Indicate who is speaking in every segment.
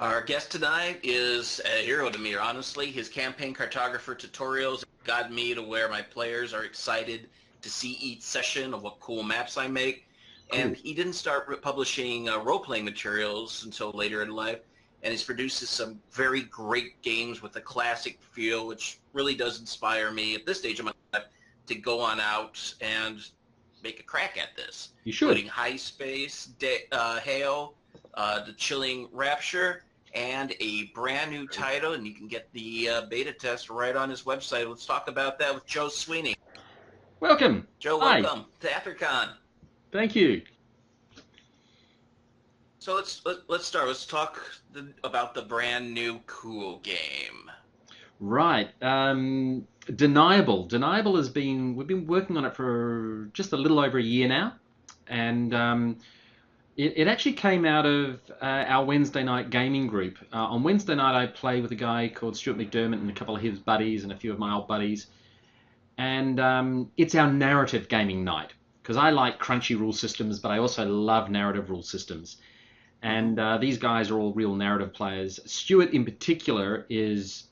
Speaker 1: Our guest tonight is a hero to me, honestly. His campaign cartographer tutorials got me to where my players are excited to see each session of what cool maps I make.
Speaker 2: Cool.
Speaker 1: And he didn't start publishing role-playing materials until later in life. And he's produces some very great games with a classic feel, which really does inspire me at this stage of my life to go on out and make a crack at this.
Speaker 2: You should.
Speaker 1: Including High Space, Hail, The Chilling Rapture, and a brand new title, and you can get the beta test right on his website. Let's talk about that with Joe Sweeney.
Speaker 2: Welcome.
Speaker 1: Joe,
Speaker 2: Hi.
Speaker 1: welcome to Aethercon.
Speaker 2: Thank you.
Speaker 1: So let's start. Let's talk about the brand new cool game.
Speaker 2: Right. Deniable. Deniable we've been working on it for just a little over a year now, and it actually came out of our Wednesday night gaming group. On Wednesday night, I play with a guy called Stuart McDermott and a couple of his buddies and a few of my old buddies, and it's our narrative gaming night because I like crunchy rule systems, but I also love narrative rule systems. And these guys are all real narrative players. Stuart, in particular, is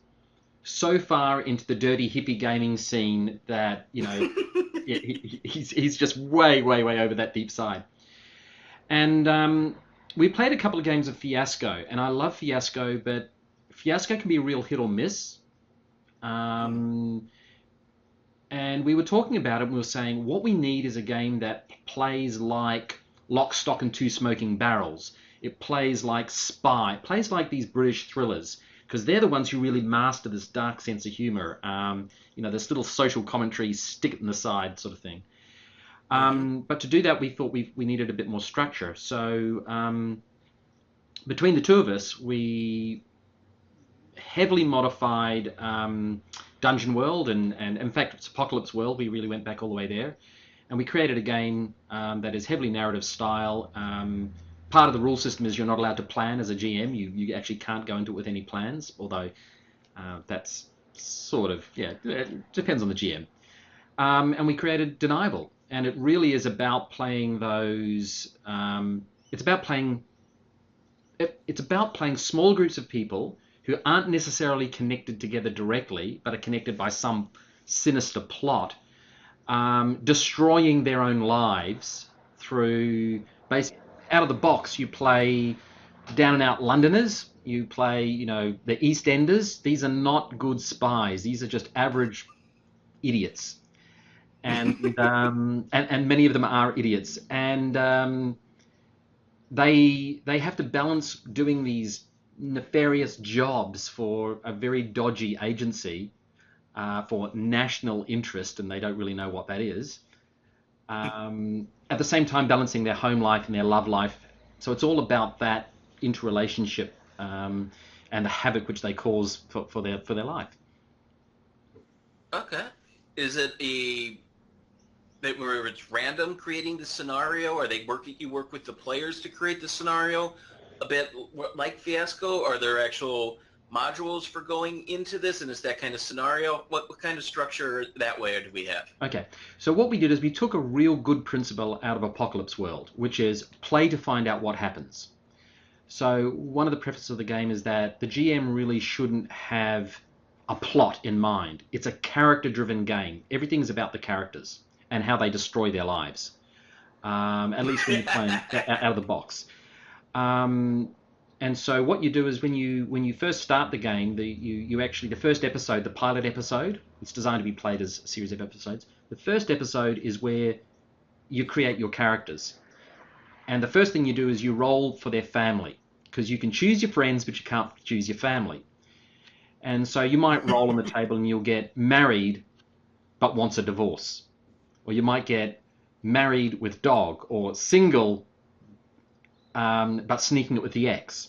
Speaker 2: so far into the dirty hippie gaming scene that, you know, he's just way over that deep side. And we played a couple of games of Fiasco, and I love Fiasco, but Fiasco can be a real hit or miss. And we were talking about it, and we were saying what we need is a game that plays like Lock, Stock, and Two Smoking Barrels. It plays like Spy. It plays like these British thrillers, because they're the ones who really master this dark sense of humor. You know, this little social commentary, stick it in the side sort of thing. But to do that, we thought we needed a bit more structure. So between the two of us, we heavily modified Dungeon World, and in fact, it's Apocalypse World. We really went back all the way there. And we created a game that is heavily narrative style. Part of the rule system is you're not allowed to plan as a GM. You actually can't go into it with any plans, although that's sort of, yeah, it depends on the GM. And we created Deniable, and it really is about playing those. It's about playing small groups of people who aren't necessarily connected together directly, but are connected by some sinister plot, destroying their own lives through basically. Out of the box, you play down and out Londoners. You play, you know, the East Enders. These are not good spies. These are just average idiots, and and many of them are idiots. And they have to balance doing these nefarious jobs for a very dodgy agency for national interest, and they don't really know what that is. At the same time balancing their home life and their love life. So it's all about that interrelationship and the havoc which they cause for their life.
Speaker 1: Okay. Is it where it's random creating the scenario? Are you work with the players to create the scenario a bit like Fiasco? Are there actual modules for going into this, and is that kind of scenario? What kind of structure that way do we have?
Speaker 2: Okay, so what we did is we took a real good principle out of Apocalypse World, which is play to find out what happens. So one of the prefaces of the game is that the GM really shouldn't have a plot in mind. It's a character-driven game. Everything's about the characters and how they destroy their lives, at least when you're playing out of the box. And so what you do is when you first start the game, the first episode, the pilot episode, it's designed to be played as a series of episodes. The first episode is where you create your characters. And the first thing you do is you roll for their family, because you can choose your friends, but you can't choose your family. And so you might roll on the table and you'll get married, but wants a divorce. Or you might get married with dog, or single, but sneaking it with the ex.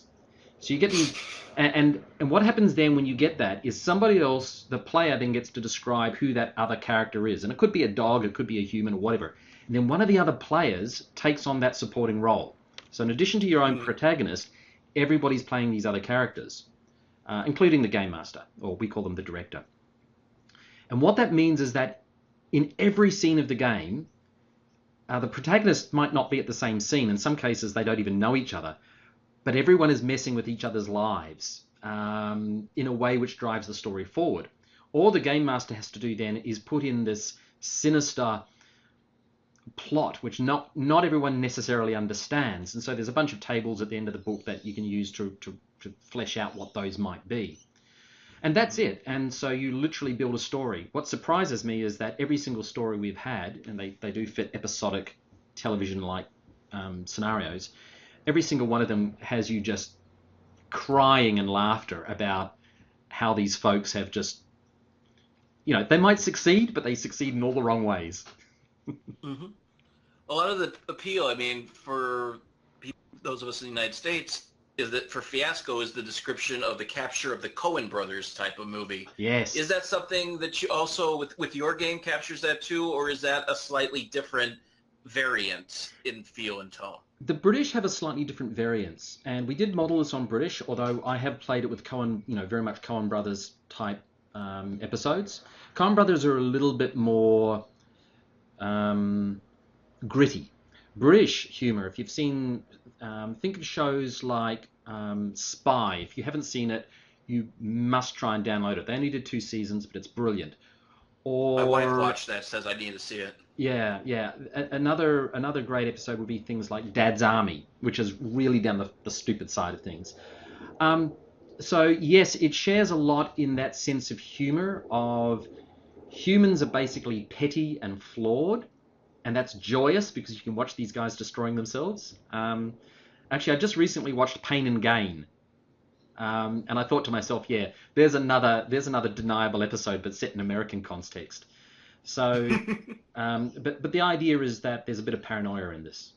Speaker 2: So you get these, and what happens then when you get that is somebody else, the player, then gets to describe who that other character is. And it could be a dog, it could be a human, or whatever. And then one of the other players takes on that supporting role. So in addition to your own protagonist, everybody's playing these other characters, including the game master, or we call them the director. And what that means is that in every scene of the game, the protagonist might not be at the same scene. In some cases, they don't even know each other. but everyone is messing with each other's lives in a way which drives the story forward. All the game master has to do then is put in this sinister plot which not everyone necessarily understands, and so there's a bunch of tables at the end of the book that you can use to flesh out what those might be. And that's it. And so you literally build a story. What surprises me is that every single story we've had, and they do fit episodic television-like scenarios, every single one of them has you just crying in laughter about how these folks have just, they might succeed, but they succeed in all the wrong ways.
Speaker 1: Mm-hmm. A lot of the appeal, I mean, for those of us in the United States, is that for Fiasco is the description of the capture of the Coen brothers type of movie.
Speaker 2: Yes.
Speaker 1: Is that something that you also, with your game, captures that too, or is that a slightly different variant in feel and tone?
Speaker 2: The British have a slightly different variance, and we did model this on British, although I have played it with Coen, very much Coen brothers type episodes. Coen brothers are a little bit more gritty. British humor, if you've seen, think of shows like Spy. If you haven't seen it, you must try and download it. They only did 2 seasons, but it's brilliant. Or,
Speaker 1: my wife watched that, says I need to see it.
Speaker 2: Yeah. Another great episode would be things like Dad's Army, which is really down the stupid side of things. So yes, it shares a lot in that sense of humor of humans are basically petty and flawed, and that's joyous because you can watch these guys destroying themselves. Actually, I just recently watched Pain and Gain, and I thought to myself, yeah, there's another Deniable episode, but set in American context. So, but the idea is that there's a bit of paranoia in this.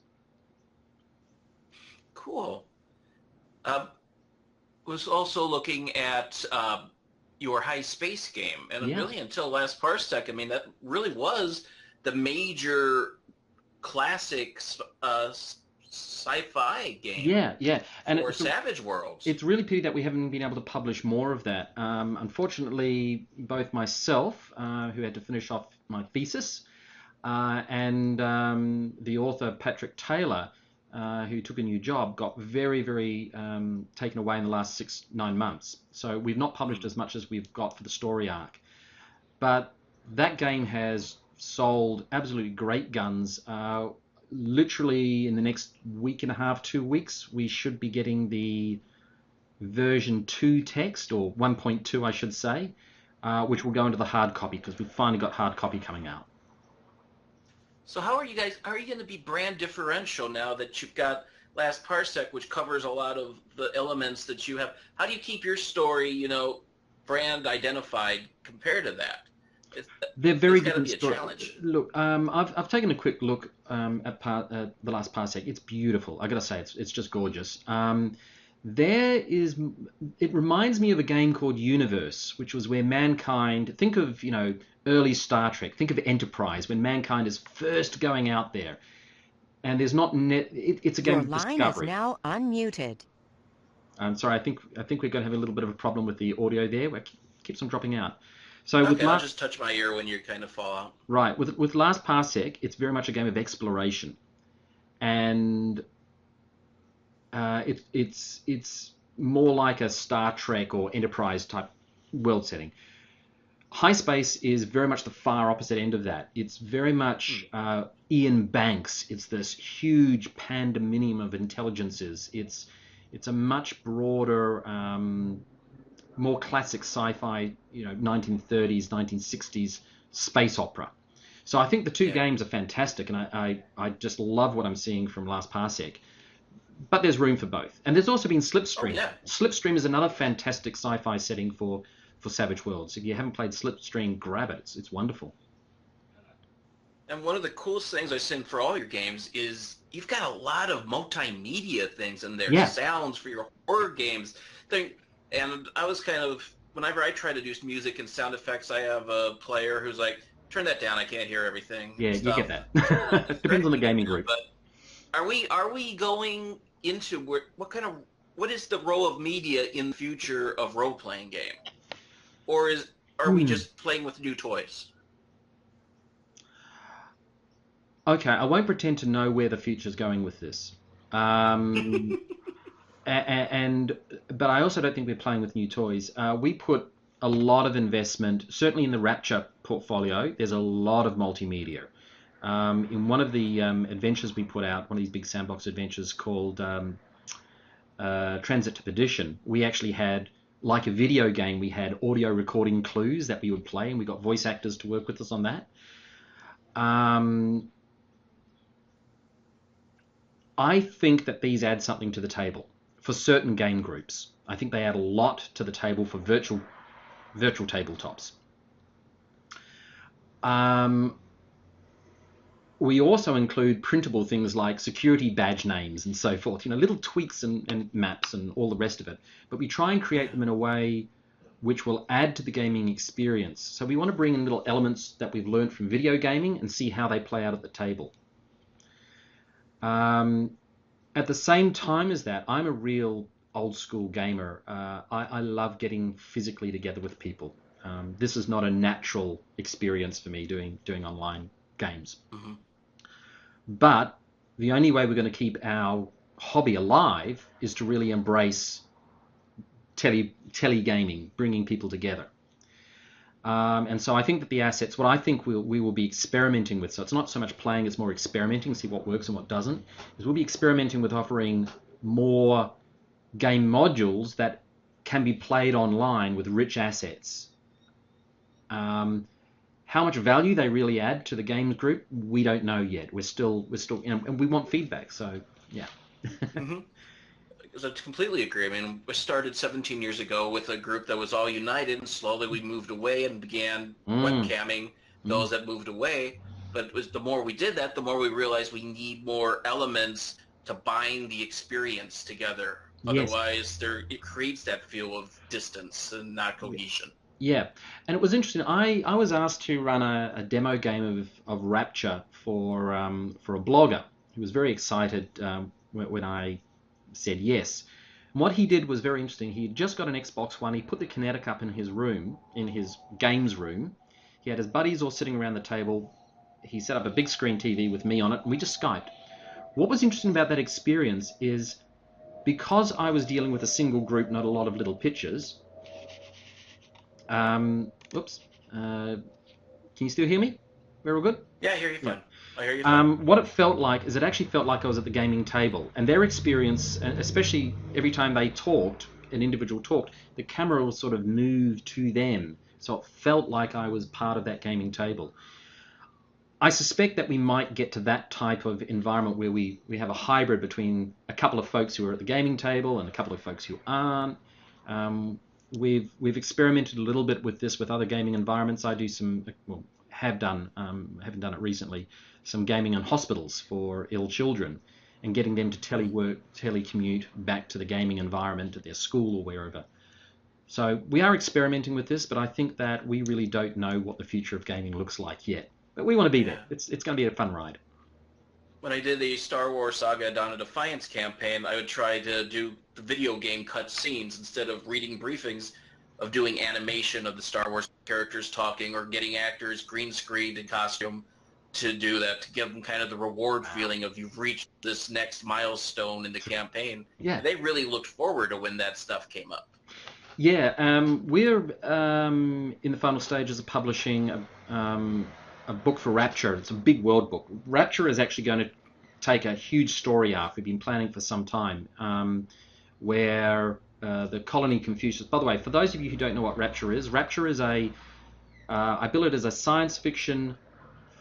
Speaker 1: Cool. Was also looking at your high space game, and really until last Parsec, I mean, that really was the major classic sci-fi game.
Speaker 2: Yeah, and
Speaker 1: for Savage Worlds.
Speaker 2: It's really pity that we haven't been able to publish more of that. Unfortunately, both myself, who had to finish off my thesis, and the author Patrick Taylor, who took a new job, got very, very taken away in the last 6-9 months. So we've not published as much as we've got for the story arc. But that game has sold absolutely great guns. Literally in the next week and a half, 2 weeks, we should be getting the version 2 text, or 1.2 I should say, which will go into the hard copy because we've finally got hard copy coming out.
Speaker 1: So how are you going to be brand differential now that you've got Last Parsec, which covers a lot of the elements that you have? How do you keep your story, brand identified compared to that?
Speaker 2: They're very
Speaker 1: different
Speaker 2: stories. Look, I've taken a quick look at the Last Parsec. It's beautiful. I got to say, it's just gorgeous. It reminds me of a game called Universe, which was where mankind, think of, early Star Trek, think of Enterprise, when mankind is first going out there. And there's not, it's a game of discovery.
Speaker 3: Your line is now unmuted.
Speaker 2: I'm sorry, I think we're going to have a little bit of a problem with the audio there. It keeps on dropping out. So
Speaker 1: okay, I'll just touch my ear when you kind of fall out.
Speaker 2: Right, with Last Parsec, it's very much a game of exploration. And it's more like a Star Trek or Enterprise type world setting. High Space is very much the far opposite end of that. It's very much Ian Banks. It's this huge pandemonium of intelligences. It's a much broader, more classic sci-fi, 1930s, 1960s space opera. So I think the two games are fantastic, and I just love what I'm seeing from Last Parsec. But there's room for both. And there's also been Slipstream. Oh, yeah. Slipstream is another fantastic sci-fi setting for Savage Worlds. If you haven't played Slipstream, grab it. It's wonderful.
Speaker 1: And one of the coolest things I've seen for all your games is you've got a lot of multimedia things in there.
Speaker 2: Yeah.
Speaker 1: Sounds for your horror games. And I was kind of, whenever I try to do music and sound effects, I have a player who's like, turn that down, I can't hear everything.
Speaker 2: Yeah, you get that. It depends on the gaming group.
Speaker 1: But are we going into what is the role of media in the future of role-playing game? Or are we just playing with new toys?
Speaker 2: Okay, I won't pretend to know where the future's going with this. But I also don't think we're playing with new toys. We put a lot of investment, certainly in the Rapture portfolio. There's a lot of multimedia. In one of the adventures we put out, one of these big sandbox adventures called Transit to Perdition, we actually had, like a video game, we had audio recording clues that we would play, and we got voice actors to work with us on that. I think that these add something to the table for certain game groups. I think they add a lot to the table for virtual tabletops. We also include printable things like security badge names and so forth, little tweaks and maps and all the rest of it. But we try and create them in a way which will add to the gaming experience. So we want to bring in little elements that we've learned from video gaming and see how they play out at the table. At the same time as that, I'm a real old school gamer. I love getting physically together with people. This is not a natural experience for me doing online games. Mm-hmm. But the only way we're going to keep our hobby alive is to really embrace tele gaming, bringing people together. And so I think that the assets, what I think we will be experimenting with, so it's not so much playing, it's more experimenting, see what works and what doesn't, is we'll be experimenting with offering more game modules that can be played online with rich assets. How much value they really add to the games group, we don't know yet. We're still, and we want feedback. So yeah.
Speaker 1: Mm-hmm. I completely agree. I mean, we started 17 years ago with a group that was all united, and slowly we moved away and began webcamming those that moved away. But it was the more we did that, the more we realized we need more elements to bind the experience together. Yes. Otherwise, it creates that feel of distance and not cohesion.
Speaker 2: Yeah, and it was interesting. I was asked to run a demo game of Rapture for a blogger who was very excited when I said yes. And what he did was very interesting. He had just got an Xbox One. He put the Kinetic up in his room, in his games room. He had his buddies all sitting around the table. He set up a big screen TV with me on it, and we just Skyped. What was interesting about that experience is because I was dealing with a single group, not a lot of little pictures. Oops. Can you still hear me? We're all good?
Speaker 1: Yeah, I hear you fine. Yeah. I hear you fine.
Speaker 2: What it felt like is it actually felt like I was at the gaming table, and their experience, especially every time they talked, an individual talked, the camera was sort of moved to them, so it felt like I was part of that gaming table. I suspect that we might get to that type of environment where we have a hybrid between a couple of folks who are at the gaming table and a couple of folks who aren't. We've experimented a little bit with this with other gaming environments. I do haven't done it recently, some gaming in hospitals for ill children and getting them to telecommute back to the gaming environment at their school or wherever. So we are experimenting with this, but I think that we really don't know what the future of gaming looks like yet. But we want to be there. It's going to be a fun ride.
Speaker 1: When I did the Star Wars Saga Dawn of Defiance campaign, I would try to do the video game cut scenes instead of reading briefings, of doing animation of the Star Wars characters talking or getting actors green screened in costume to do that, to give them kind of the reward feeling of you've reached this next milestone in the campaign.
Speaker 2: Yeah.
Speaker 1: They really looked forward to when that stuff came up.
Speaker 2: Yeah, we're in the final stages of publishing a book for Rapture. It's a big world book. Rapture is actually going to take a huge story arc we've been planning for some time, where the colony Confucius. By the way, for those of you who don't know what Rapture is I bill it as a science fiction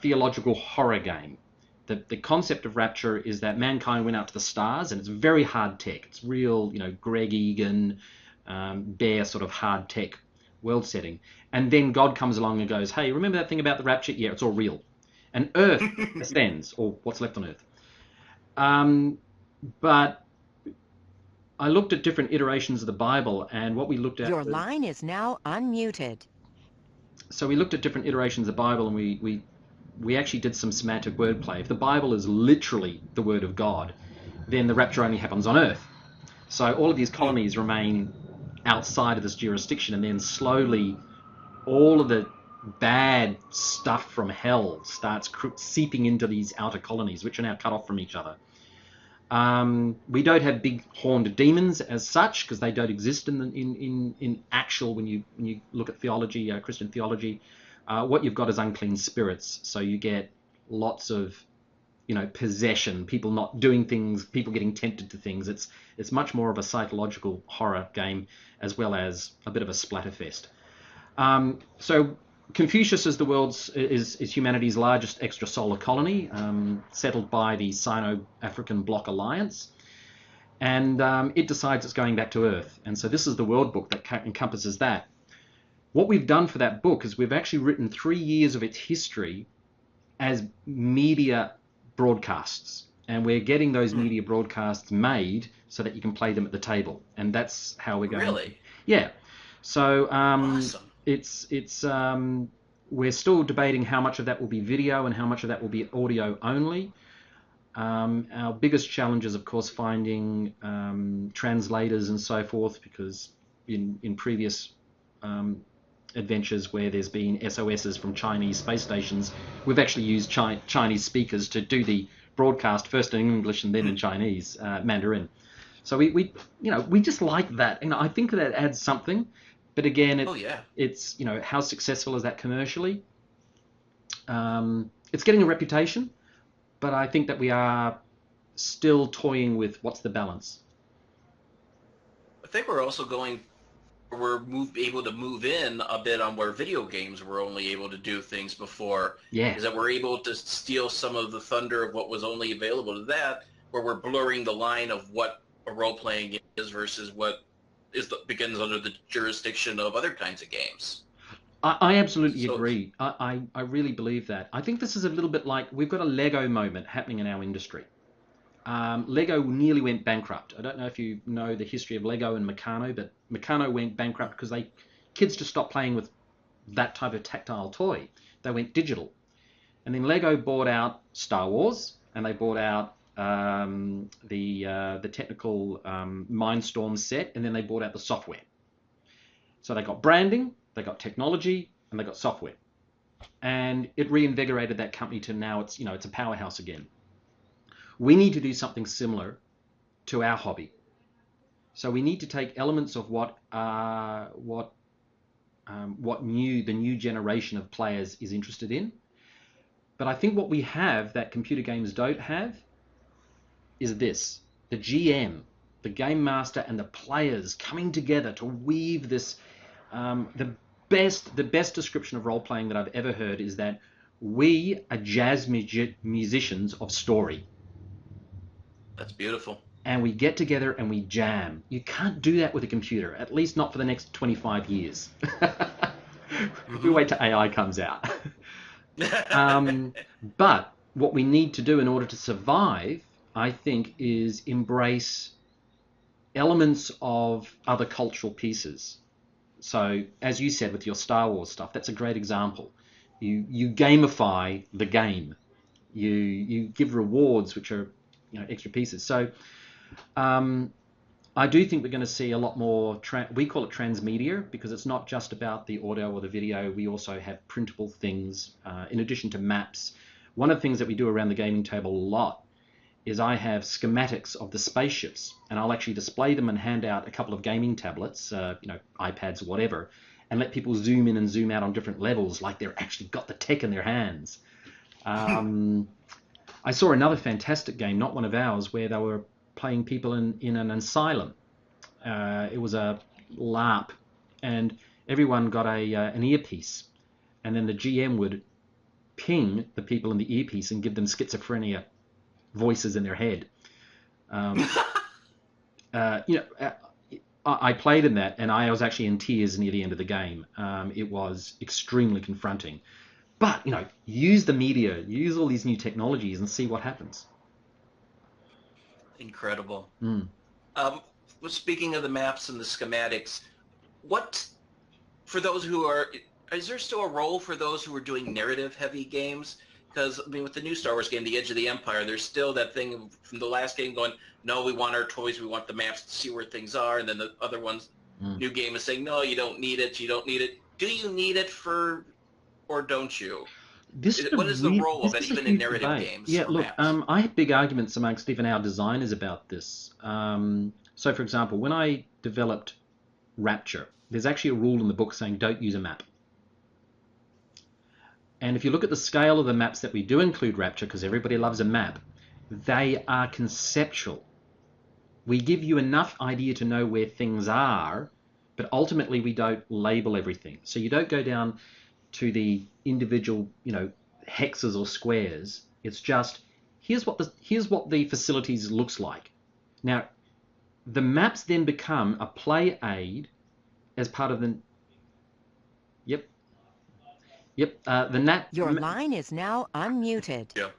Speaker 2: theological horror game. The concept of Rapture is that mankind went out to the stars, and it's very hard tech. It's real, Greg Egan, bare sort of hard tech world setting. And then God comes along and goes, hey, remember that thing about the rapture? Yeah, it's all real. And Earth ascends, or what's left on Earth. But I looked at different iterations of the Bible, and what we looked at...
Speaker 3: Your line is now unmuted.
Speaker 2: So we looked at different iterations of the Bible, and we actually did some semantic wordplay. If the Bible is literally the Word of God, then the rapture only happens on Earth. So all of these colonies remain outside of this jurisdiction, and then slowly all of the bad stuff from hell starts seeping into these outer colonies, which are now cut off from each other. We don't have big horned demons as such because they don't exist in actual when you look at theology, Christian theology. What you've got is unclean spirits, so you get lots of possession, people not doing things, people getting tempted to things. It's much more of a psychological horror game as well as a bit of a splatterfest. So Confucius is humanity's largest extrasolar colony, settled by the Sino-African Bloc Alliance, and it decides it's going back to Earth. And so this is the world book that encompasses that. What we've done for that book is we've actually written 3 years of its history as media broadcasts, and we're getting those media broadcasts made so that you can play them at the table, and that's how we're going.
Speaker 1: Really?
Speaker 2: Yeah. So
Speaker 1: Awesome.
Speaker 2: it's we're still debating how much of that will be video and how much of that will be audio only. Our biggest challenge is, of course, finding translators and so forth, because in previous adventures where there's been SOSs from Chinese space stations, we've actually used Chinese speakers to do the broadcast first in English and then in Chinese, Mandarin. So we just like that. I think that adds something, but again, it's how successful is that commercially? It's getting a reputation, but I think that we are still toying with what's the balance.
Speaker 1: I think we're also able to move in a bit on where video games were only able to do things before.
Speaker 2: Yeah.
Speaker 1: Is that we're able to steal some of the thunder of what was only available to that, where we're blurring the line of what a role-playing is versus what begins under the jurisdiction of other kinds of games.
Speaker 2: I absolutely agree. I really believe that. I think this is a little bit like we've got a Lego moment happening in our industry. Lego nearly went bankrupt. I don't know if you know the history of Lego and Meccano, but Meccano went bankrupt because kids just stopped playing with that type of tactile toy. They went digital. And then Lego bought out Star Wars, and they bought out the technical Mindstorm set, and then they bought out the software. So they got branding, they got technology, and they got software. And it reinvigorated that company to now it's a powerhouse again. We need to do something similar to our hobby. So we need to take elements of what the new generation of players is interested in. But I think what we have that computer games don't have is this: the GM, the game master, and the players coming together to weave this. The best description of role playing that I've ever heard is that we are jazz musicians of story.
Speaker 1: That's beautiful.
Speaker 2: And we get together and we jam. You can't do that with a computer, at least not for the next 25 years. We wait till AI comes out. But what we need to do in order to survive, I think, is embrace elements of other cultural pieces. So, as you said with your Star Wars stuff, that's a great example. You gamify the game. You give rewards, which are extra pieces. So I do think we're going to see a lot more, we call it transmedia, because it's not just about the audio or the video. We also have printable things in addition to maps. One of the things that we do around the gaming table a lot is I have schematics of the spaceships, and I'll actually display them and hand out a couple of gaming tablets, iPads, whatever, and let people zoom in and zoom out on different levels like they're actually got the tech in their hands. I saw another fantastic game, not one of ours, where they were playing people in an asylum. It was a LARP, and everyone got an earpiece, and then the GM would ping the people in the earpiece and give them schizophrenia voices in their head. I played in that, and I was actually in tears near the end of the game. It was extremely confronting. But, use the media, use all these new technologies and see what happens.
Speaker 1: Incredible.
Speaker 2: Speaking
Speaker 1: of the maps and the schematics, is there still a role for those who are doing narrative-heavy games? Because, with the new Star Wars game, The Edge of the Empire, there's still that thing from the last game going, no, we want our toys, we want the maps to see where things are, and then the other ones, new game is saying, no, you don't need it, Do you need it or don't you? What is the role of
Speaker 2: this
Speaker 1: it,
Speaker 2: is a
Speaker 1: even in
Speaker 2: huge
Speaker 1: narrative
Speaker 2: debate.
Speaker 1: games
Speaker 2: Yeah,
Speaker 1: or
Speaker 2: look,
Speaker 1: maps?
Speaker 2: I have big arguments amongst even our designers about this. So, for example, when I developed Rapture, there's actually a rule in the book saying don't use a map. And if you look at the scale of the maps that we do include Rapture, because everybody loves a map, they are conceptual. We give you enough idea to know where things are, but ultimately we don't label everything. So you don't go down to the individual, hexes or squares. It's just here's what the facilities looks like. Now, the maps then become a play aid as part of the. Yep. Yep.
Speaker 3: Your line is now unmuted.
Speaker 1: Yeah.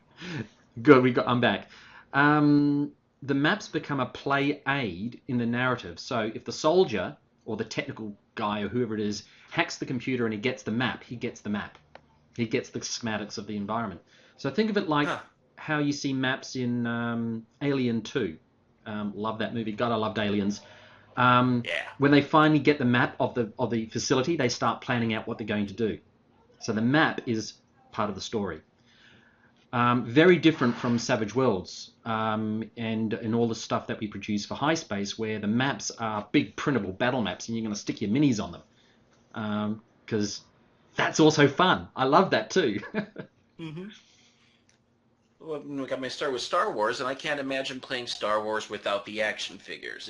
Speaker 2: Good. I'm back. The maps become a play aid in the narrative. So if the soldier or the technical guy or whoever it is hacks the computer and he gets the map, he gets the map. He gets the schematics of the environment. So think of it like how you see maps in Alien 2. Love that movie. God, I loved Aliens. When they finally get the map of the facility, they start planning out what they're going to do. So the map is part of the story. Very different from Savage Worlds and all the stuff that we produce for High Space, where the maps are big printable battle maps and you're going to stick your minis on them. Because that's also fun. I love that too.
Speaker 1: Mm-hmm. Well, I got my start with Star Wars, and I can't imagine playing Star Wars without the action figures.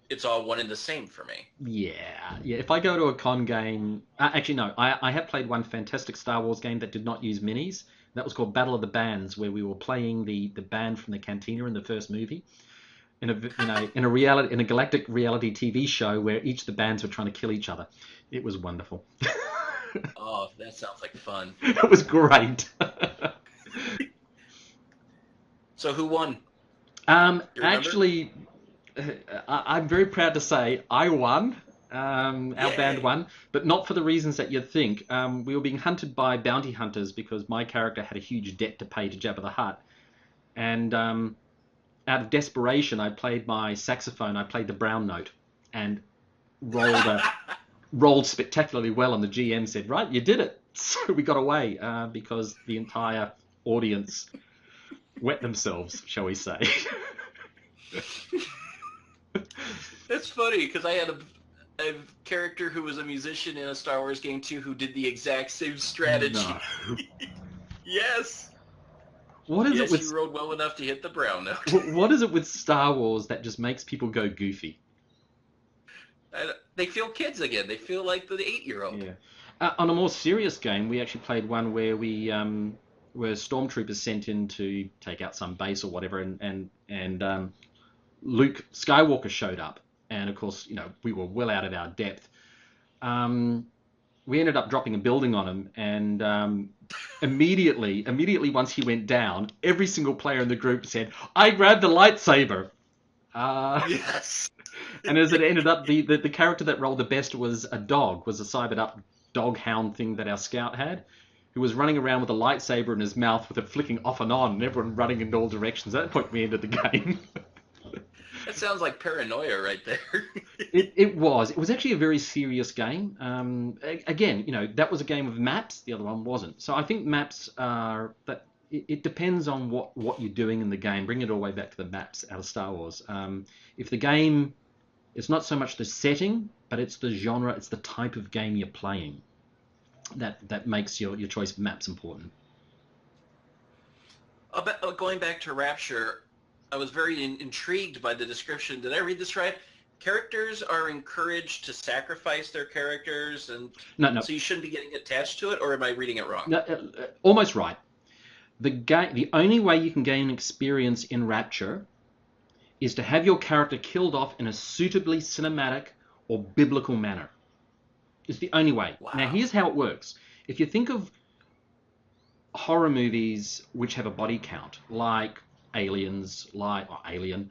Speaker 1: It's all one and the same for me.
Speaker 2: Yeah. If I go to a con game, actually no, I have played one fantastic Star Wars game that did not use minis. That was called Battle of the Bands, where we were playing the band from the Cantina in the first movie. In a galactic reality TV show where each of the bands were trying to kill each other. It was wonderful.
Speaker 1: Oh, that sounds like fun.
Speaker 2: It was great.
Speaker 1: So who won?
Speaker 2: Actually, I'm very proud to say I won. Our band won, but not for the reasons that you'd think. We were being hunted by bounty hunters because my character had a huge debt to pay to Jabba the Hutt. And out of desperation, I played my saxophone. I played the brown note and rolled spectacularly well. And the GM said, right, you did it. So we got away because the entire audience wet themselves, shall we say.
Speaker 1: That's funny, because I had a character who was a musician in a Star Wars game too who did the exact same strategy.
Speaker 2: No.
Speaker 1: Yes.
Speaker 2: What is
Speaker 1: yes,
Speaker 2: it with
Speaker 1: you rode well enough to hit the brown note.
Speaker 2: What is it with Star Wars that just makes people go goofy?
Speaker 1: They feel kids again. They feel like the 8-year-old.
Speaker 2: Yeah. On a more serious game, we actually played one where we were stormtroopers sent in to take out some base or whatever, and Luke Skywalker showed up, and of course, we were well out of our depth. We ended up dropping a building on him, and immediately once he went down, every single player in the group said, "I grabbed the lightsaber."
Speaker 1: Yes.
Speaker 2: And as it ended up, the character that rolled the best was a cybered up dog hound thing that our scout had, who was running around with a lightsaber in his mouth with it flicking off and on, and everyone running in all directions. At that point, we ended the game.
Speaker 1: That sounds like paranoia right there.
Speaker 2: It was actually a very serious game. Again, that was a game of maps. The other one wasn't. So I think maps are that. It depends on what you're doing in the game. Bring it all the way back to the maps out of Star Wars. If the game, it's not so much the setting, but it's the genre, it's the type of game you're playing that makes your choice of maps important.
Speaker 1: Going back to Rapture, I was very intrigued by the description. Did I read this right? Characters are encouraged to sacrifice their characters, and
Speaker 2: no.
Speaker 1: So you shouldn't be getting attached to it, or am I reading it wrong?
Speaker 2: No, almost right. The only way you can gain experience in Rapture is to have your character killed off in a suitably cinematic or biblical manner. It's the only way.
Speaker 1: Wow.
Speaker 2: Now, here's how it works. If you think of horror movies which have a body count, like Aliens, Alien,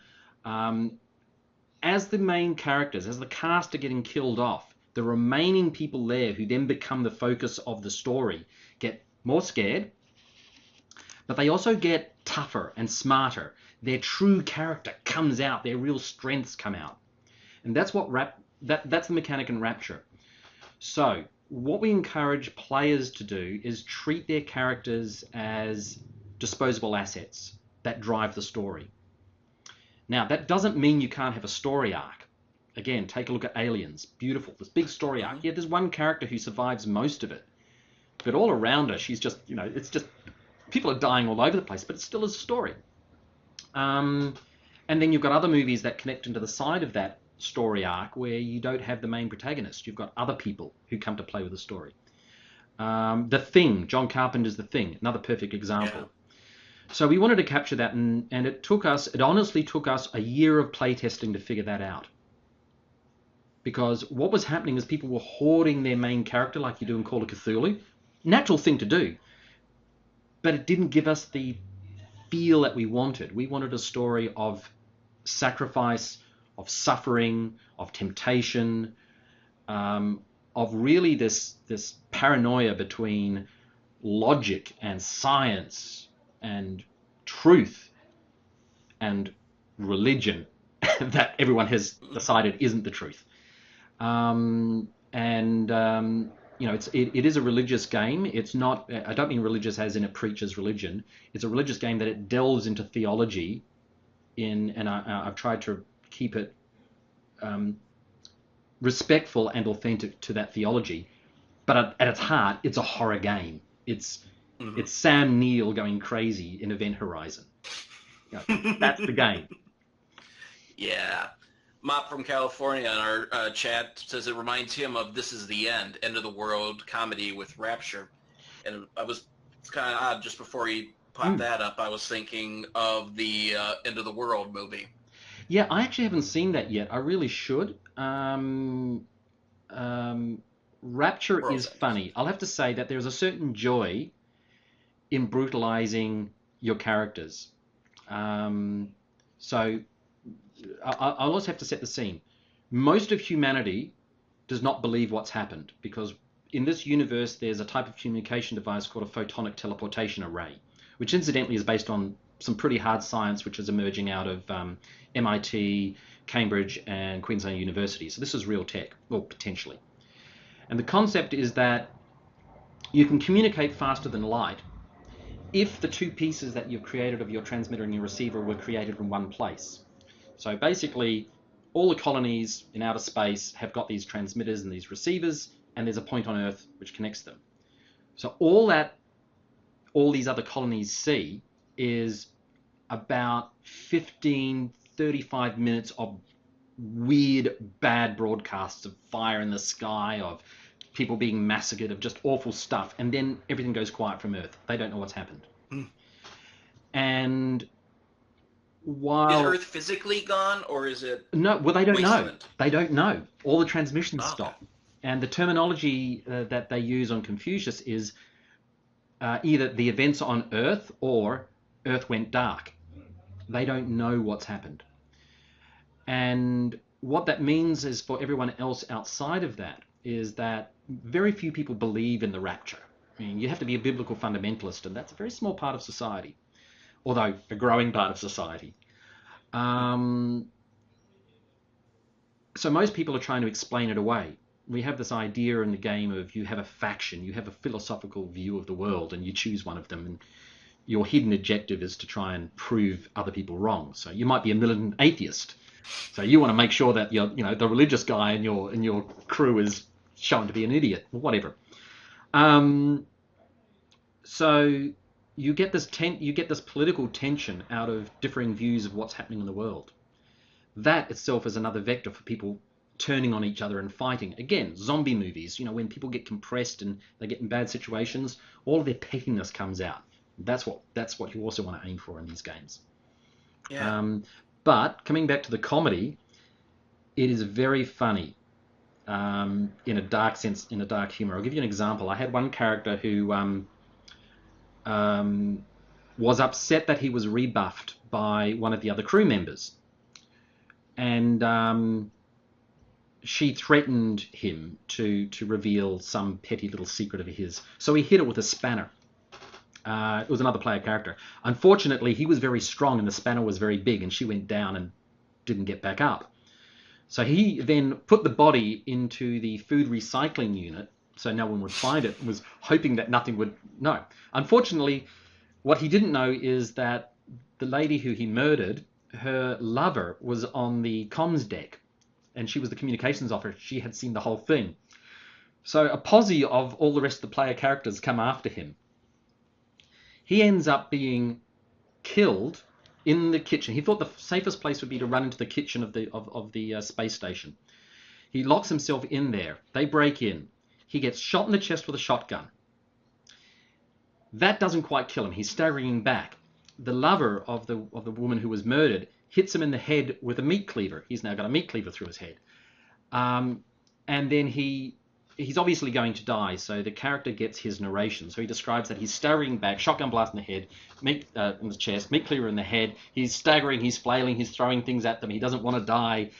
Speaker 2: as the main characters, as the cast are getting killed off, the remaining people there who then become the focus of the story get more scared, but they also get tougher and smarter. Their true character comes out. Their real strengths come out. And that's what that's the mechanic in Rapture. So what we encourage players to do is treat their characters as disposable assets that drive the story. Now, that doesn't mean you can't have a story arc. Again, take a look at Aliens. Beautiful. This big story arc. Yeah, there's one character who survives most of it. But all around her, she's just, it's just, people are dying all over the place, but it still is a story. And then you've got other movies that connect into the side of that story arc where you don't have the main protagonist. You've got other people who come to play with the story. The Thing, John Carpenter's The Thing, another perfect example. Yeah. So we wanted to capture that, and it honestly took us a year of playtesting to figure that out. Because what was happening is people were hoarding their main character like you do in Call of Cthulhu. Natural thing to do. But it didn't give us the feel that we wanted. We wanted a story of sacrifice, of suffering, of temptation, of really this paranoia between logic and science and truth and religion that everyone has decided isn't the truth. It is a religious game. It's not, I don't mean religious as in it preaches religion. It's a religious game that it delves into theology and I've tried to keep it respectful and authentic to that theology. But at its heart, it's a horror game. It's Sam Neill going crazy in Event Horizon. That's the game.
Speaker 1: Yeah. Mop from California in our chat says it reminds him of This Is the End of the world comedy with Rapture. And it's kind of odd, just before he popped that up, I was thinking of the End of the World movie.
Speaker 2: Yeah, I actually haven't seen that yet. I really should. Rapture is funny. I'll have to say that there's a certain joy in brutalizing your characters. So I'll also have to set the scene. Most of humanity does not believe what's happened because in this universe there's a type of communication device called a photonic teleportation array, which incidentally is based on some pretty hard science which is emerging out of MIT, Cambridge, and Queensland University. So this is real tech, well, potentially. And the concept is that you can communicate faster than light if the two pieces that you've created of your transmitter and your receiver were created in one place. So basically, all the colonies in outer space have got these transmitters and these receivers, and there's a point on Earth which connects them. So all these other colonies see is about 35 minutes of weird, bad broadcasts of fire in the sky, of people being massacred, of just awful stuff, and then everything goes quiet from Earth. They don't know what's happened. And while...
Speaker 1: Is Earth physically gone, or is it...
Speaker 2: No, well, they don't
Speaker 1: wasteland?
Speaker 2: know. They don't know. All the transmissions stop. And the terminology that they use on Confucius is either the events on Earth or Earth went dark. They don't know what's happened. And what that means is for everyone else outside of that is that very few people believe in the rapture. I mean, you have to be a biblical fundamentalist, and that's a very small part of society, although a growing part of society. So most people are trying to explain it away. We have this idea in the game of you have a faction, you have a philosophical view of the world, and you choose one of them, and your hidden objective is to try and prove other people wrong. So you might be a militant atheist. So you want to make sure that the religious guy in your crew is shown to be an idiot or whatever. So you get this political tension out of differing views of what's happening in the world. That itself is another vector for people turning on each other and fighting. Again, zombie movies. When people get compressed and they get in bad situations, all of their pettiness comes out. That's what you also want to aim for in these games.
Speaker 1: Yeah.
Speaker 2: But coming back to the comedy, it is very funny in a dark sense, in a dark humor. I'll give you an example. I had one character who was upset that he was rebuffed by one of the other crew members. And she threatened him to reveal some petty little secret of his. So he hit it with a spanner. It was another player character. Unfortunately, he was very strong and the spanner was very big, and she went down and didn't get back up. So he then put the body into the food recycling unit so no one would find it, and was hoping that nothing would. No. Unfortunately, what he didn't know is that the lady who he murdered, her lover was on the comms deck, and she was the communications officer. She had seen the whole thing. So a posse of all the rest of the player characters come after him. He ends up being killed in the kitchen. He thought the safest place would be to run into the kitchen of the space station. He locks himself in there. They break in. He gets shot in the chest with a shotgun. That doesn't quite kill him. He's staggering back. The lover of the woman who was murdered hits him in the head with a meat cleaver. He's now got a meat cleaver through his head. And then he's obviously going to die, so the character gets his narration. So he describes that he's staggering back, shotgun blast in the head, meat in the chest, meat cleaver in the head. He's staggering, he's flailing, he's throwing things at them. He doesn't want to die.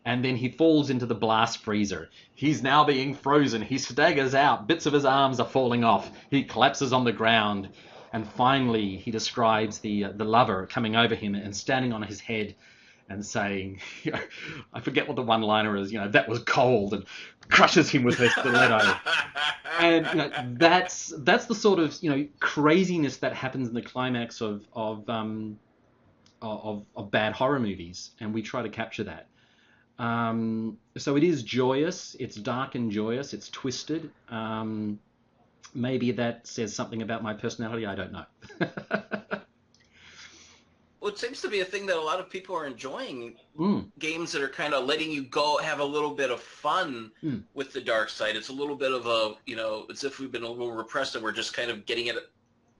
Speaker 2: And then he falls into the blast freezer. He's now being frozen. He staggers out. Bits of his arms are falling off. He collapses on the ground. And finally, he describes the lover coming over him and standing on his head and saying, I forget what the one-liner is, that was cold, and crushes him with her stiletto. And that's the sort of craziness that happens in the climax of bad horror movies, and we try to capture that. So it is joyous, it's dark and joyous, it's twisted. Maybe that says something about my personality, I don't know.
Speaker 1: Well, it seems to be a thing that a lot of people are enjoying, games that are kind of letting you go have a little bit of fun with the dark side. It's a little bit of a, it's if we've been a little repressed and we're just kind of getting it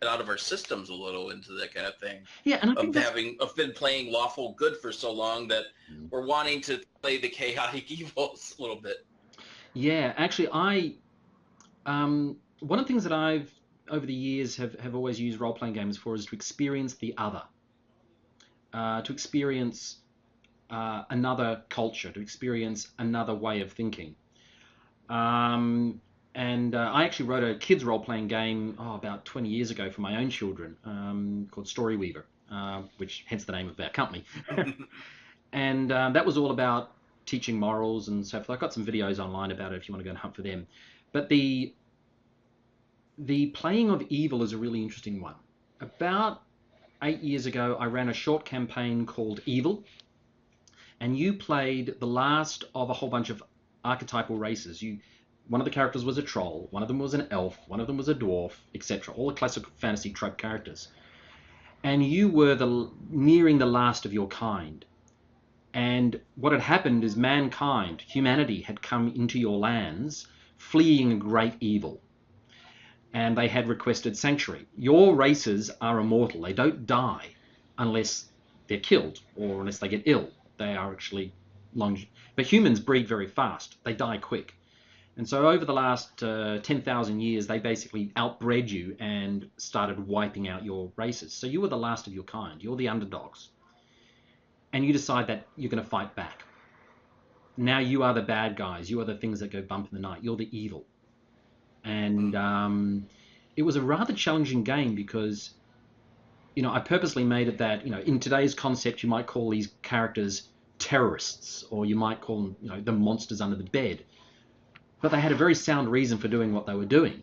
Speaker 1: out of our systems a little into that kind of thing.
Speaker 2: Yeah, and I think
Speaker 1: of been playing lawful good for so long that we're wanting to play the chaotic evils a little bit.
Speaker 2: Yeah, actually, one of the things that I've, over the years, have always used role-playing games for is to experience the other. To experience another culture, to experience another way of thinking. And I actually wrote a kids role-playing game about 20 years ago for my own children called Storyweaver, which hence the name of our company. And that was all about teaching morals and so forth. I've got some videos online about it if you want to go and hunt for them. But the playing of evil is a really interesting one. About 8 years ago, I ran a short campaign called Evil, and you played the last of a whole bunch of archetypal races. One of the characters was a troll, one of them was an elf, one of them was a dwarf, etc. All the classical fantasy trope characters. And you were nearing the last of your kind. And what had happened is mankind, humanity, had come into your lands, fleeing a great evil. And they had requested sanctuary. Your races are immortal. They don't die unless they're killed or unless they get ill. They are actually but humans breed very fast. They die quick. And so over the last 10,000 years, they basically outbred you and started wiping out your races. So you were the last of your kind. You're the underdogs. And you decide that you're going to fight back. Now you are the bad guys. You are the things that go bump in the night. You're the evil. And it was a rather challenging game because, I purposely made it that, in today's concept, you might call these characters terrorists, or you might call them, the monsters under the bed. But they had a very sound reason for doing what they were doing,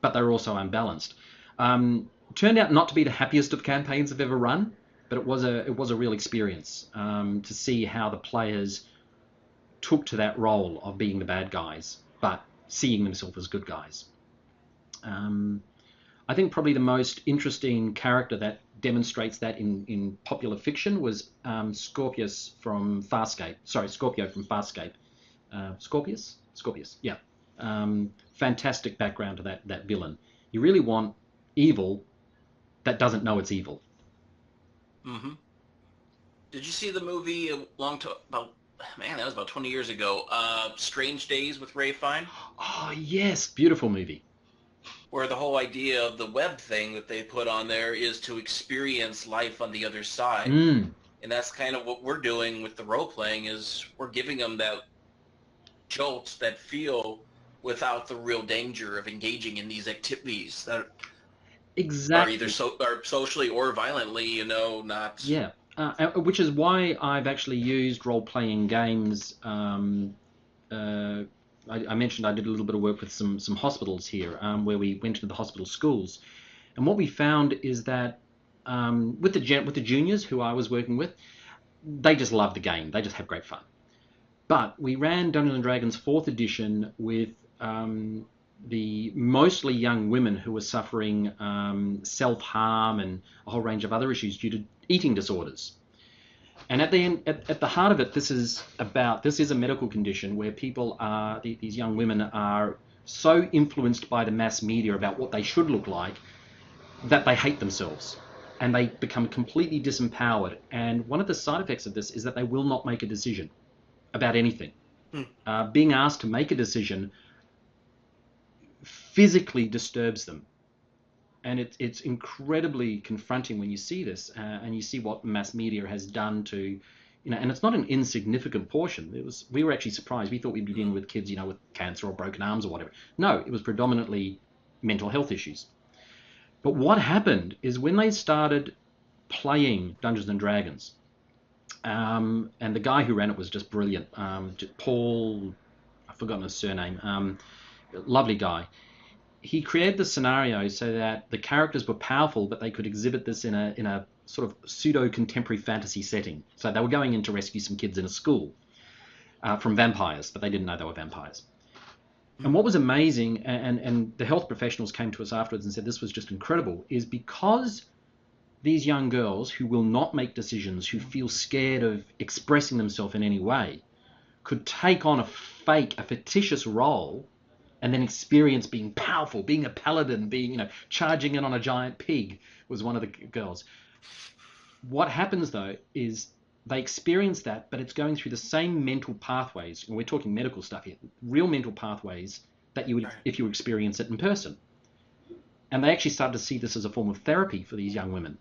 Speaker 2: but they were also unbalanced. Turned out not to be the happiest of campaigns I've ever run, but it was a real experience to see how the players took to that role of being the bad guys, but seeing themselves as good guys. I think probably the most interesting character that demonstrates that in popular fiction was Scorpio from Farscape. Scorpius, yeah. Fantastic background to that villain. You really want evil that doesn't know it's evil.
Speaker 1: Mm-hmm. Did you see the movie that was about 20 years ago, Strange Days with Ray Fine?
Speaker 2: Oh, yes. Beautiful movie.
Speaker 1: Where the whole idea of the web thing that they put on there is to experience life on the other side. And that's kind of what we're doing with the role-playing is we're giving them that jolt, that feel without the real danger of engaging in these activities that
Speaker 2: exactly
Speaker 1: are either socially or violently, not...
Speaker 2: Yeah. Which is why I've actually used role-playing games I mentioned I did a little bit of work with some hospitals here, where we went into the hospital schools, and what we found is that with the juniors who I was working with, they just love the game. They just have great fun. But we ran Dungeons and Dragons 4th edition with the mostly young women who were suffering self-harm and a whole range of other issues due to eating disorders. And at the heart of it, this is a medical condition where people are, these young women are so influenced by the mass media about what they should look like that they hate themselves and they become completely disempowered. And one of the side effects of this is that they will not make a decision about anything. Being asked to make a decision physically disturbs them. And it's incredibly confronting when you see this, and you see what mass media has done to, and it's not an insignificant portion. We were actually surprised. We thought we'd be dealing with kids, with cancer or broken arms or whatever. No, it was predominantly mental health issues. But what happened is when they started playing Dungeons and Dragons, and the guy who ran it was just brilliant. Paul, I've forgotten his surname. Lovely guy. He created the scenario so that the characters were powerful, but they could exhibit this in a sort of pseudo-contemporary fantasy setting. So they were going in to rescue some kids in a school from vampires, but they didn't know they were vampires. And what was amazing, and the health professionals came to us afterwards and said this was just incredible, is because these young girls who will not make decisions, who feel scared of expressing themselves in any way, could take on a fictitious role and then experience being powerful, being a paladin, being, charging in on a giant pig was one of the girls. What happens, though, is they experience that, but it's going through the same mental pathways, and we're talking medical stuff here, real mental pathways that you would if you experience it in person. And they actually started to see this as a form of therapy for these young women.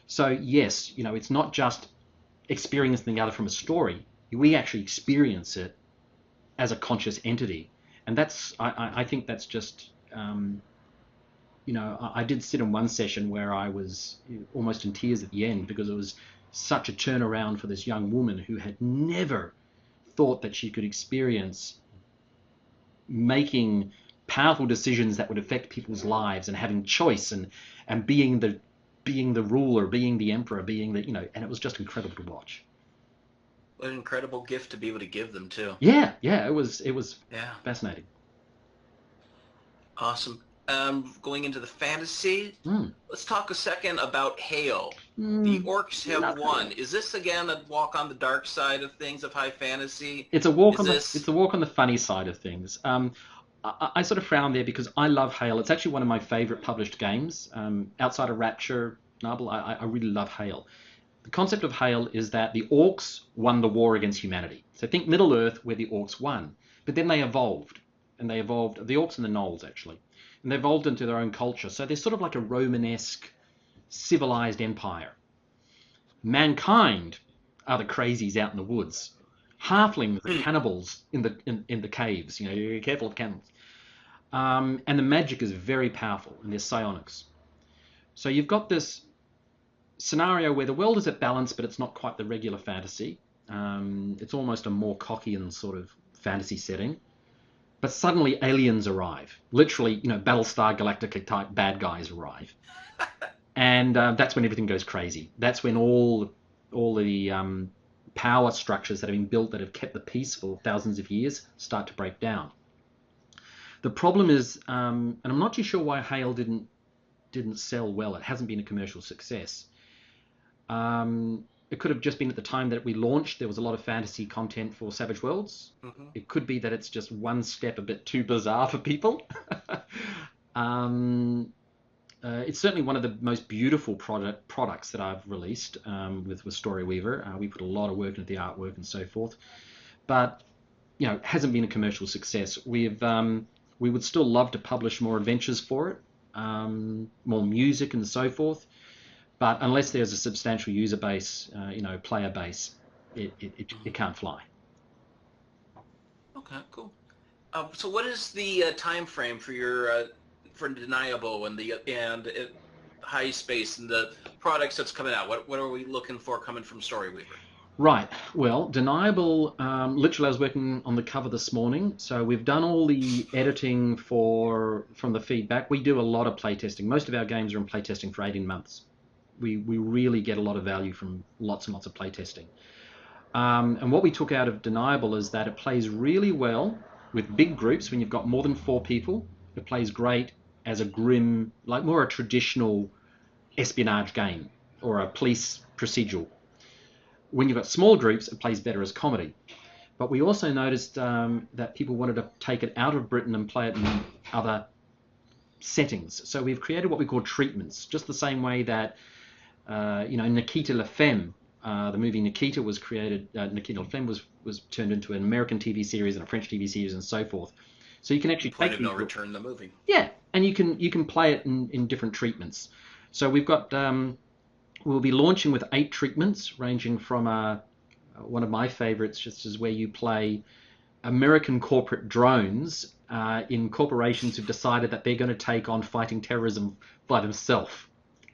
Speaker 2: So yes, it's not just experiencing the other from a story. We actually experience it as a conscious entity, and that's I think that's just I did sit in one session where I was almost in tears at the end because it was such a turnaround for this young woman who had never thought that she could experience making powerful decisions that would affect people's lives and having choice and being the ruler, being the emperor, being the and it was just incredible to watch.
Speaker 1: What an incredible gift to be able to give them too.
Speaker 2: Yeah, it was fascinating.
Speaker 1: Awesome. Going into the fantasy, let's talk a second about Hail. The orcs have won. Is this again a walk on the dark side of things of high fantasy?
Speaker 2: It's a walk on the funny side of things. I sort of frown there because I love Hail. It's actually one of my favorite published games. Outside of Rapture, Deniable, I really love Hail. The concept of Hail is that the orcs won the war against humanity. So think Middle Earth where the orcs won. But then they evolved. And they evolved, the orcs and the gnolls actually. And they evolved into their own culture. So they're sort of like a Romanesque, civilized empire. Mankind are the crazies out in the woods. Halflings are cannibals in the caves. You're careful of cannibals. And the magic is very powerful, and they're psionics. So you've got this scenario where the world is at balance, but it's not quite the regular fantasy. It's almost a more Cockean sort of fantasy setting. But suddenly aliens arrive. Literally, Battlestar Galactica type bad guys arrive. And that's when everything goes crazy. That's when all the power structures that have been built that have kept the peace for thousands of years start to break down. The problem is, and I'm not too sure why Hail didn't sell well. It hasn't been a commercial success. It could have just been at the time that we launched, there was a lot of fantasy content for Savage Worlds. Mm-hmm. It could be that it's just one step a bit too bizarre for people. It's certainly one of the most beautiful products that I've released with Storyweaver. We put a lot of work into the artwork and so forth. But, it hasn't been a commercial success. We would still love to publish more adventures for it, more music and so forth. But unless there's a substantial user base, player base, it can't fly.
Speaker 1: Okay, cool. So what is the time frame for your for Deniable and High Space and the products that's coming out? What are we looking for coming from Storyweaver?
Speaker 2: Right. Well, Deniable, literally I was working on the cover this morning. So we've done all the editing from the feedback. We do a lot of playtesting. Most of our games are in playtesting for 18 months. We really get a lot of value from lots and lots of playtesting. And what we took out of Deniable is that it plays really well with big groups when you've got more than 4 people. It plays great as a grim, like more a traditional espionage game or a police procedural. When you've got small groups, it plays better as comedy. But we also noticed that people wanted to take it out of Britain and play it in other settings. So we've created what we call treatments, just the same way that, Nikita La Femme, the movie Nikita was created. Nikita La Femme was turned into an American TV series and a French TV series and so forth. So you can actually
Speaker 1: Point of no return, the movie.
Speaker 2: Yeah, and you can play it in different treatments. So we've got we'll be launching with 8 treatments, ranging from one of my favorites, just is where you play American corporate drones in corporations who've decided that they're going to take on fighting terrorism by themselves.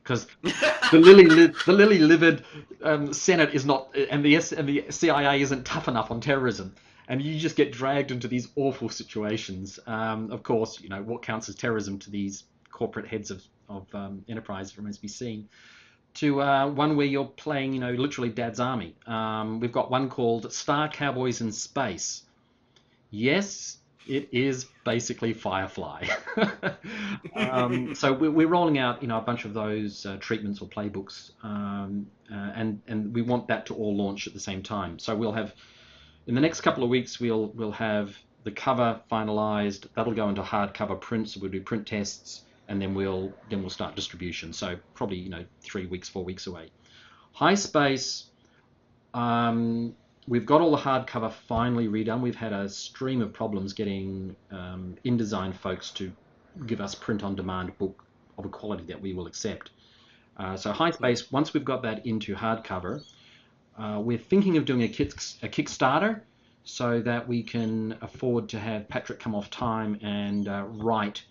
Speaker 2: Because the lily-livered Senate is not, and the CIA isn't tough enough on terrorism, and you just get dragged into these awful situations. Of course, what counts as terrorism to these corporate heads of enterprise remains to be seen. To one where you're playing, literally Dad's Army. We've got one called Star Cowboys in Space. Yes, it is basically Firefly. So we're rolling out, a bunch of those treatments or playbooks, and we want that to all launch at the same time. So we'll have, in the next couple of weeks, we'll have the cover finalized. That'll go into hardcover prints. So we'll do print tests. And then we'll start distribution. So probably 3 weeks, 4 weeks away. High Space, we've got all the hardcover finally redone. We've had a stream of problems getting InDesign folks to give us print-on-demand book of a quality that we will accept. So High Space, once we've got that into hardcover, we're thinking of doing a Kickstarter so that we can afford to have Patrick come off time and write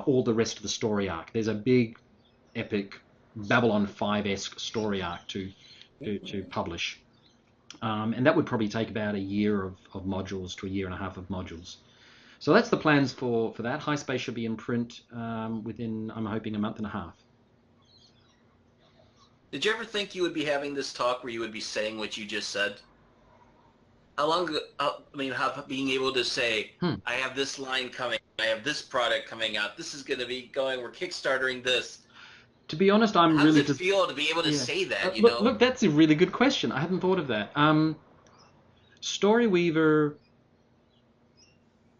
Speaker 2: all the rest of the story arc. There's a big, epic Babylon 5-esque story arc to publish. And that would probably take about a year of modules to a year and a half of modules. So that's the plans for that. High Space should be in print within, I'm hoping, a month and a half.
Speaker 1: Did you ever think you would be having this talk where you would be saying what you just said? How long, being able to say, I have this line coming, I have this product coming out, this is going to be going, we're Kickstartering this.
Speaker 2: To be honest, How
Speaker 1: does it feel to be able to say that,
Speaker 2: Look, that's a really good question. I hadn't thought of that. Storyweaver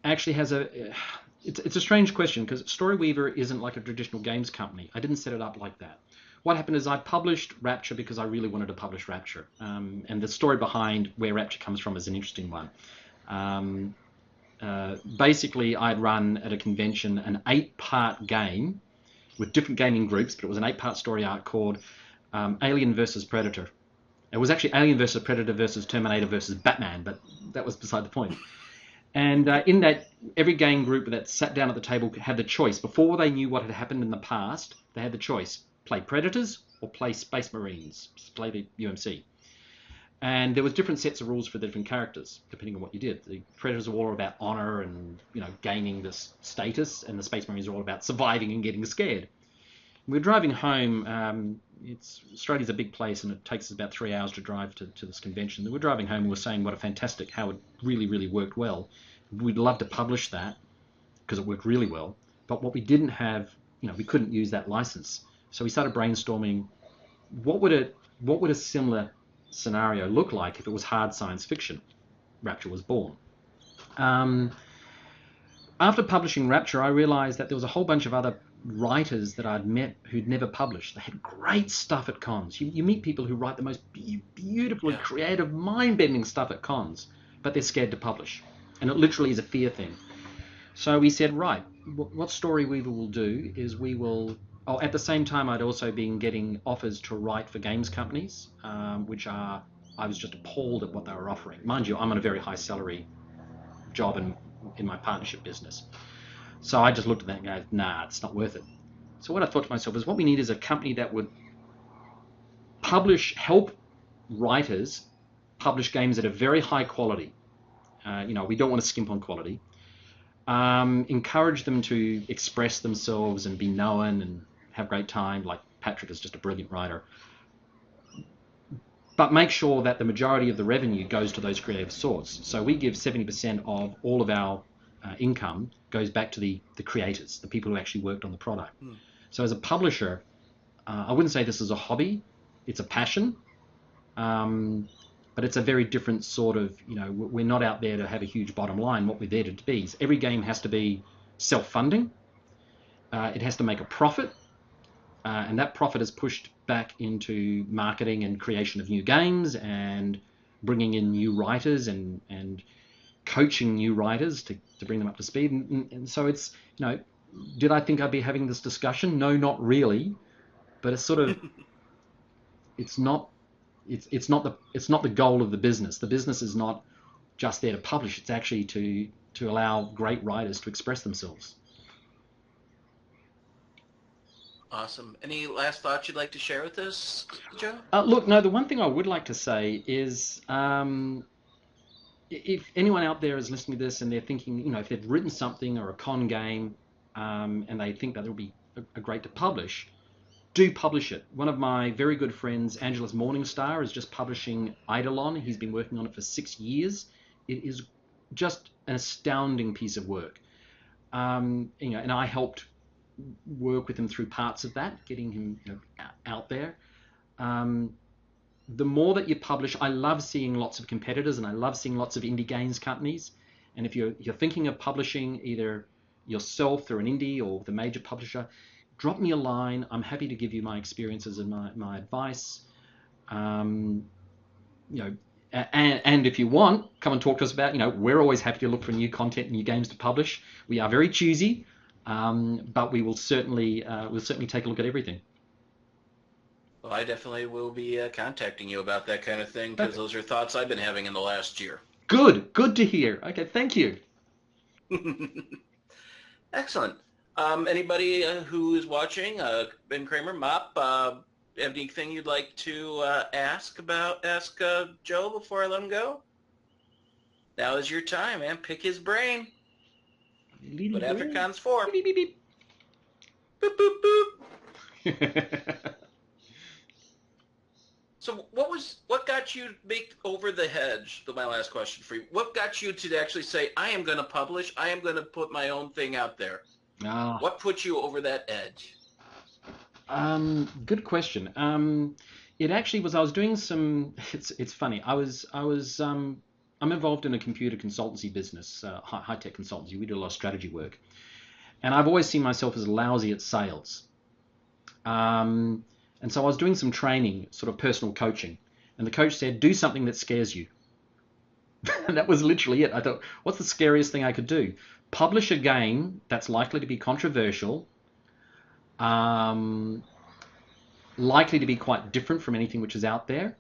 Speaker 2: actually has it's a strange question because Storyweaver isn't like a traditional games company. I didn't set it up like that. What happened is I published Rapture because I really wanted to publish Rapture. And the story behind where Rapture comes from is an interesting one. Basically, I'd run at a convention an 8-part game with different gaming groups, but it was an 8-part story arc called Alien versus Predator. It was actually Alien versus Predator versus Terminator versus Batman, but that was beside the point. And in that, every game group that sat down at the table had the choice. Before they knew what had happened in the past, they had the choice. Play Predators or play Space Marines, play the UMC. And there was different sets of rules for the different characters, depending on what you did. The Predators were all about honor and gaining this status, and the Space Marines were all about surviving and getting scared. We were driving home. Australia's a big place, and it takes us about 3 hours to drive to this convention. We were driving home and we were saying how it really, really worked well. We'd love to publish that because it worked really well. But what we didn't have, we couldn't use that license. So we started brainstorming what would a similar scenario look like if it was hard science fiction. Rapture was born. After publishing Rapture, I realized that there was a whole bunch of other writers that I'd met who'd never published. They had great stuff at cons. You meet people who write the most beautiful and creative, mind-bending stuff at cons, but they're scared to publish. And it literally is a fear thing. So we said, right, what Storyweaver will do is we will... Oh, at the same time, I'd also been getting offers to write for games companies, I was just appalled at what they were offering. Mind you, I'm on a very high salary job in my partnership business. So I just looked at that and go, nah, it's not worth it. So what I thought to myself is what we need is a company that would help writers publish games that are very high quality. We don't want to skimp on quality. Encourage them to express themselves and be known and have a great time. Like Patrick is just a brilliant writer. But make sure that the majority of the revenue goes to those creative sources. So we give 70% of all of our income goes back to the creators, the people who actually worked on the product. So as a publisher, I wouldn't say this is a hobby. It's a passion. But it's a very different sort of, we're not out there to have a huge bottom line. What we're there to be is every game has to be self-funding. It has to make a profit. And that profit is pushed back into marketing and creation of new games and bringing in new writers and coaching new writers to bring them up to speed. And so it's, did I think I'd be having this discussion? No, not really. But it's sort of, it's not the goal of the business. The business is not just there to publish. It's actually to allow great writers to express themselves.
Speaker 1: Awesome. Any last thoughts you'd like to share with us, Joe?
Speaker 2: Look, no, the one thing I would like to say is if anyone out there is listening to this and they're thinking, if they've written something or a con game and they think that it'll be a great to publish, do publish it. One of my very good friends, Angelus Morningstar, is just publishing Eidolon. He's been working on it for 6 years. It is just an astounding piece of work. And I helped work with him through parts of that, getting him out there. The more that you publish, I love seeing lots of competitors and I love seeing lots of indie games companies. And if you're thinking of publishing either yourself through an indie or the major publisher, drop me a line. I'm happy to give you my experiences and my advice. And if you want, come and talk to us about, we're always happy to look for new content, new games to publish. We are very choosy, but we will certainly take a look at everything.
Speaker 1: Well, I definitely will be contacting you about that kind of thing because those are thoughts I've been having in the last year.
Speaker 2: Good to hear. Okay, thank you.
Speaker 1: Excellent. Anybody who is watching, Ben Kramer, Mop, have anything you'd like to ask Joe before I let him go? Now is your time, man. Pick his brain. What Aethercon's for.
Speaker 2: Beep, beep, beep.
Speaker 1: Boop, boop, boop. So what got you to make over the hedge, my last question for you, what got you to actually say, I am going to publish, I am going to put my own thing out there? What put you over that edge?
Speaker 2: Good question. It actually was, I was doing some, it's funny, I'm involved in a computer consultancy business, high-tech consultancy. We do a lot of strategy work. And I've always seen myself as lousy at sales. And so I was doing some training, sort of personal coaching. And the coach said, do something that scares you. And that was literally it. I thought, what's the scariest thing I could do? Publish a game that's likely to be controversial, likely to be quite different from anything which is out there,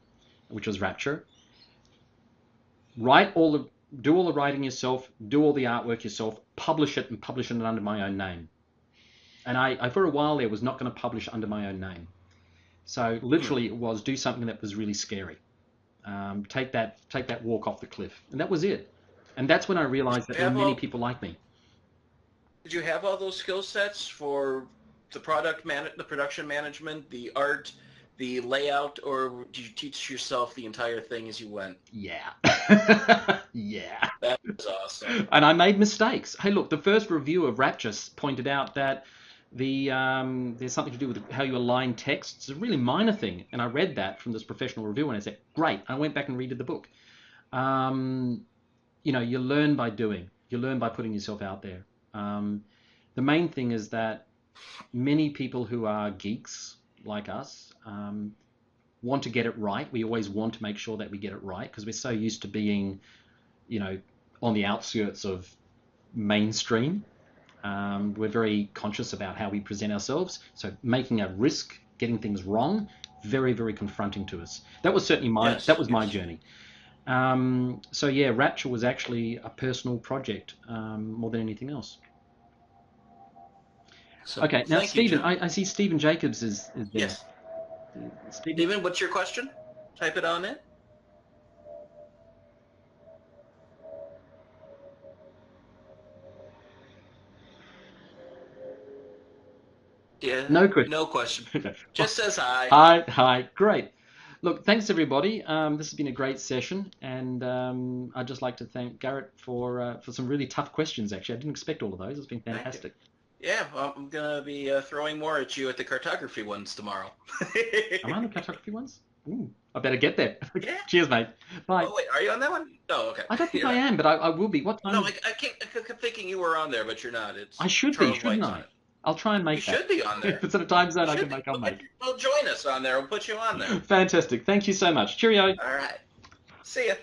Speaker 2: which was Rapture. Do all the writing yourself, do all the artwork yourself, publish it and publish it under my own name. And I for a while there was not going to publish under my own name. So literally it was do something that was really scary. Take that walk off the cliff. And that was it. And that's when I realized that there were many people like me.
Speaker 1: Did you have all those skill sets for the production management, the art, the layout, or did you teach yourself the entire thing as you went?
Speaker 2: Yeah. Yeah.
Speaker 1: That was awesome.
Speaker 2: And I made mistakes. Hey, look, the first review of Rapture pointed out that there's something to do with how you align text. It's a really minor thing. And I read that from this professional review and I said, great. I went back and redid the book. You learn by doing. You learn by putting yourself out there. The main thing is that many people who are geeks like us want to get it right. We always want to make sure that we get it right because we're so used to being, on the outskirts of mainstream. We're very conscious about how we present ourselves. So making a risk, getting things wrong, very, very confronting to us. That was certainly my journey. So yeah, Rapture was actually a personal project more than anything else.
Speaker 1: So,
Speaker 2: okay, now Stephen, I see Stephen Jacobs is there.
Speaker 1: Yes. Stephen, what's your question? Type it on in. Yeah.
Speaker 2: No question.
Speaker 1: No question.
Speaker 2: Okay.
Speaker 1: Just says hi.
Speaker 2: Hi. Great. Look, thanks everybody. This has been a great session, and I'd just like to thank Garrett for some really tough questions. Actually, I didn't expect all of those. It's been fantastic.
Speaker 1: Yeah, well, I'm gonna be throwing more at you at the cartography ones tomorrow.
Speaker 2: Am I on the cartography ones? Ooh, I better get there.
Speaker 1: Yeah.
Speaker 2: Cheers, mate. Bye.
Speaker 1: Oh wait, are you on that one? Oh, okay.
Speaker 2: I don't think
Speaker 1: You're
Speaker 2: I
Speaker 1: not.
Speaker 2: am, but I will be. What time?
Speaker 1: No, I kept thinking you were on there, but you're not. It's
Speaker 2: I should be,
Speaker 1: Charles
Speaker 2: shouldn't
Speaker 1: White's
Speaker 2: I?
Speaker 1: on it.
Speaker 2: I'll try and make
Speaker 1: You should be on there.
Speaker 2: If it's at a time zone
Speaker 1: You
Speaker 2: I
Speaker 1: should
Speaker 2: can
Speaker 1: be.
Speaker 2: make, I'll make.
Speaker 1: Well, join us on there. We'll put you on there.
Speaker 2: Fantastic. Thank you so much. Cheerio.
Speaker 1: All right. See ya.